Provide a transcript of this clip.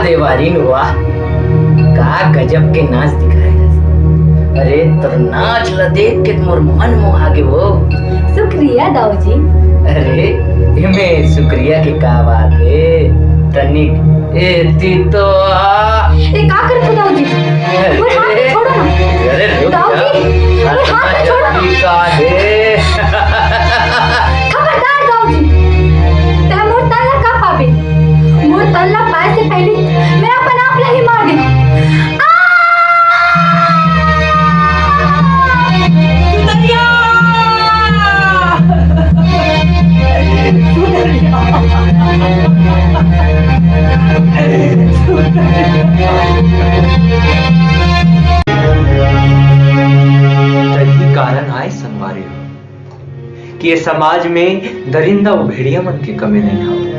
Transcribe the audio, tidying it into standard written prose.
देवारीन वाह, का गजब के नाच दिखाए। अरे तर नाच ला देख के मोर मन मोहा गे वो। शुक्रिया दाऊजी। अरे इमे शुक्रिया के का बात है, तनिक एती तो ए का करत दाऊजी? मोर हाथ छोड़ो ना। अरे रुक दाऊजी, मोर हाथ छोड़ो ना। का है खबरदार दाऊजी, तेरा मोर तल्ला का पावे? मोर तल्ला पाए से पहले मैं अपन आप ला ही मार दे। तही कारण आए संवारे कि ये समाज में दरिंदा उभेड़िया मन के कमी नहीं हो।